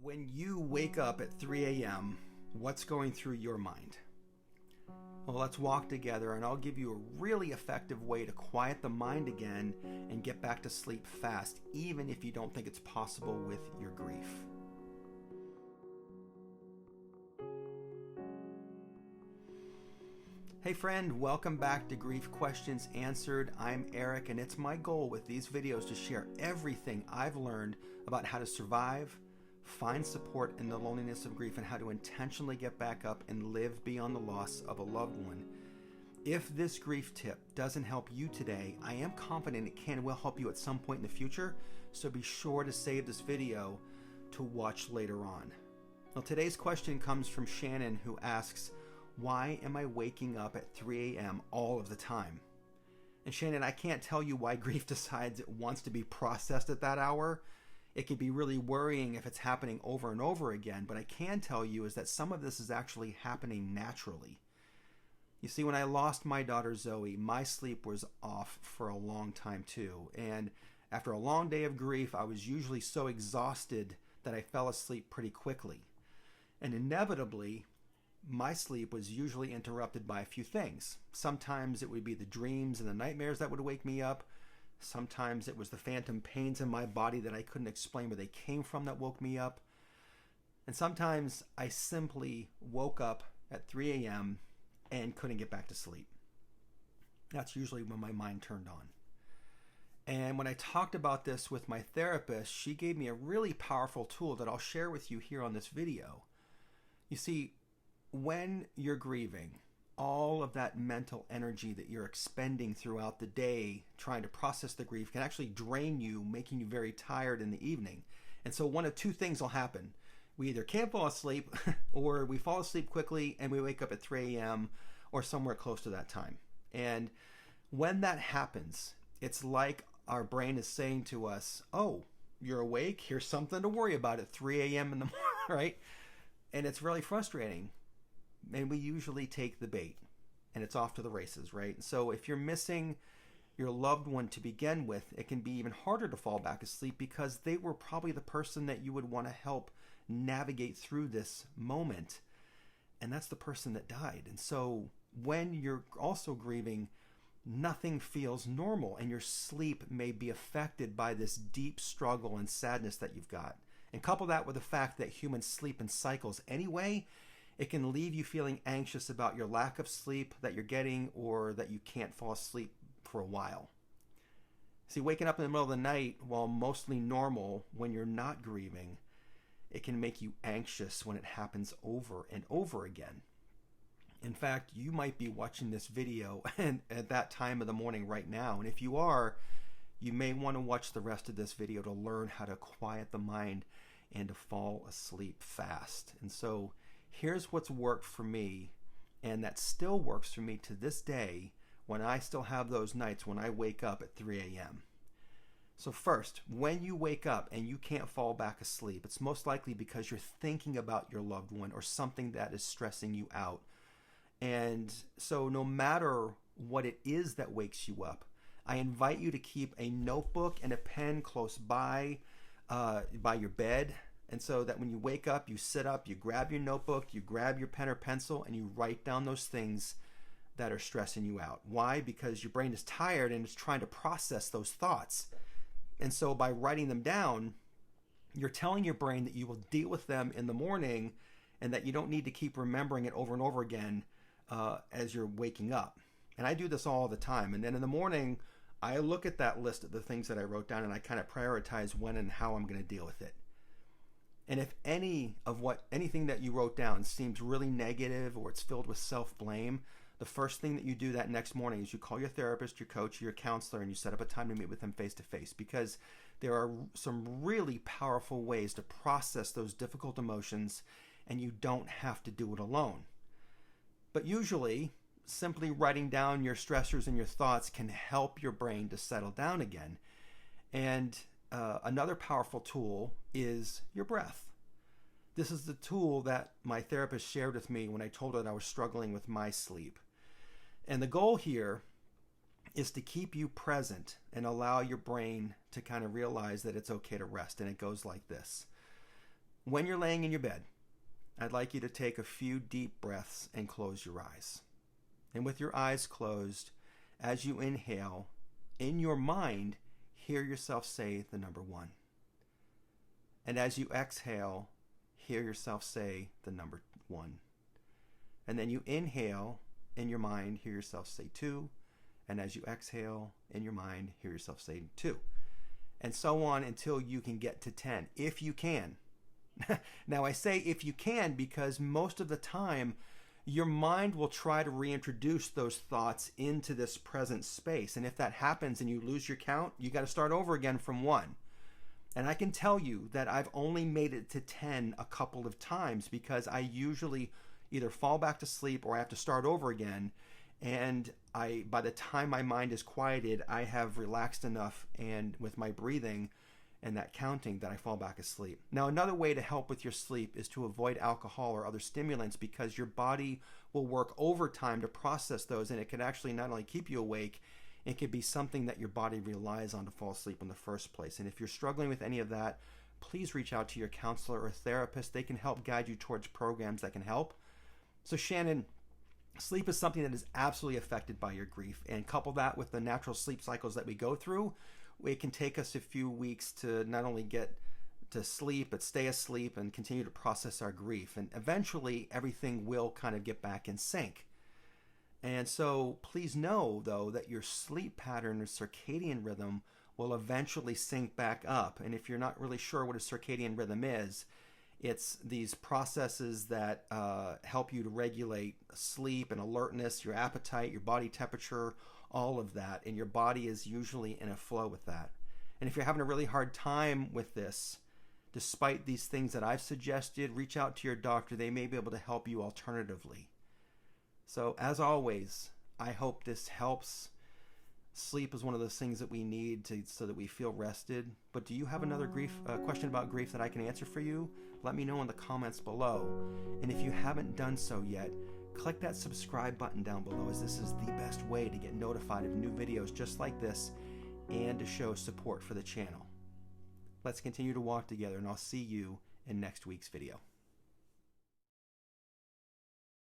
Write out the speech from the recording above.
When you wake up at 3 a.m., what's going through your mind? Well, let's walk together and I'll give you a really effective way to quiet the mind again and get back to sleep fast, even if you don't think it's possible with your grief. Hey friend, welcome back to Grief Questions Answered. I'm Eric, and it's my goal with these videos to share everything I've learned about how to survive, find support in the loneliness of grief, and how to intentionally get back up and live beyond the loss of a loved one. If this grief tip doesn't help you today, I am confident it can and will help you at some point in the future, so be sure to save this video to watch later on. Now, today's question comes from Shannon, who asks, why am I waking up at 3 a.m. all of the time? And Shannon, I can't tell you why grief decides it wants to be processed at that hour. It can be really worrying if it's happening over and over again, but I can tell you is that some of this is actually happening naturally. You see, when I lost my daughter Zoe, my sleep was off for a long time too. And after a long day of grief, I was usually so exhausted that I fell asleep pretty quickly. And inevitably, my sleep was usually interrupted by a few things. Sometimes it would be the dreams and the nightmares that would wake me up. Sometimes it was the phantom pains in my body that I couldn't explain where they came from that woke me up. And sometimes I simply woke up at 3 a.m. and couldn't get back to sleep. That's usually when my mind turned on. And when I talked about this with my therapist, she gave me a really powerful tool that I'll share with you here on this video. You see, when you're grieving, all of that mental energy that you're expending throughout the day trying to process the grief can actually drain you, making you very tired in the evening. And so one of two things will happen. We either can't fall asleep or we fall asleep quickly and we wake up at 3 a.m. or somewhere close to that time. And when that happens, it's like our brain is saying to us, oh, you're awake, here's something to worry about at 3 a.m. in the morning, right? And it's really frustrating. And we usually take the bait and it's off to the races, right? So if you're missing your loved one to begin with, it can be even harder to fall back asleep because they were probably the person that you would want to help navigate through this moment. And that's the person that died. And so when you're also grieving, nothing feels normal and your sleep may be affected by this deep struggle and sadness that you've got. And couple that with the fact that humans sleep in cycles anyway, it can leave you feeling anxious about your lack of sleep that you're getting or that you can't fall asleep for a while. See, waking up in the middle of the night, while mostly normal when you're not grieving, it can make you anxious when it happens over and over again. In fact, you might be watching this video at that time of the morning right now. And if you are, you may want to watch the rest of this video to learn how to quiet the mind and to fall asleep fast. And so here's what's worked for me, and that still works for me to this day when I still have those nights when I wake up at 3 a.m. So first, when you wake up and you can't fall back asleep, it's most likely because you're thinking about your loved one or something that is stressing you out. And so no matter what it is that wakes you up, I invite you to keep a notebook and a pen close by your bed. And so that when you wake up, you sit up, you grab your notebook, you grab your pen or pencil, and you write down those things that are stressing you out. Why? Because your brain is tired and it's trying to process those thoughts. And so by writing them down, you're telling your brain that you will deal with them in the morning and that you don't need to keep remembering it over and over again as you're waking up. And I do this all the time. And then in the morning, I look at that list of the things that I wrote down and I kind of prioritize when and how I'm going to deal with it. And if anything that you wrote down seems really negative or it's filled with self-blame, the first thing that you do that next morning is you call your therapist, your coach, your counselor, and you set up a time to meet with them face-to-face, because there are some really powerful ways to process those difficult emotions, and you don't have to do it alone. But usually, simply writing down your stressors and your thoughts can help your brain to settle down again. And another powerful tool is your breath. This is the tool that my therapist shared with me when I told her that I was struggling with my sleep. And the goal here is to keep you present and allow your brain to kind of realize that it's okay to rest. And it goes like this. When you're laying in your bed, I'd like you to take a few deep breaths and close your eyes. And with your eyes closed, as you inhale, in your mind, hear yourself say the number 1. And as you exhale, hear yourself say the number 1. And then you inhale, in your mind, hear yourself say 2. And as you exhale, in your mind, hear yourself say 2. And so on until you can get to 10, if you can. Now, I say if you can because most of the time, your mind will try to reintroduce those thoughts into this present space. And if that happens and you lose your count, you got to start over again from 1. And I can tell you that I've only made it to 10 a couple of times because I usually either fall back to sleep or I have to start over again. And by the time my mind is quieted, I have relaxed enough and with my breathing and that counting that I fall back asleep. Now, another way to help with your sleep is to avoid alcohol or other stimulants because your body will work overtime to process those, and it can actually not only keep you awake, it could be something that your body relies on to fall asleep in the first place. And if you're struggling with any of that, please reach out to your counselor or therapist. They can help guide you towards programs that can help. So Shannon, sleep is something that is absolutely affected by your grief, and couple that with the natural sleep cycles that we go through, it can take us a few weeks to not only get to sleep, but stay asleep and continue to process our grief. And eventually everything will kind of get back in sync. And so please know, though, that your sleep pattern or circadian rhythm will eventually sync back up. And if you're not really sure what a circadian rhythm is, it's these processes that help you to regulate sleep and alertness, your appetite, your body temperature, all of that. And your body is usually in a flow with that. And if you're having a really hard time with this, despite these things that I've suggested, reach out to your doctor. They may be able to help you alternatively. So as always, I hope this helps. Sleep is one of those things that we need so that we feel rested. But do you have another question about grief that I can answer for you? Let me know in the comments below. And if you haven't done so yet, click that subscribe button down below, as this is the best way to get notified of new videos just like this and to show support for the channel. Let's continue to walk together, and I'll see you in next week's video.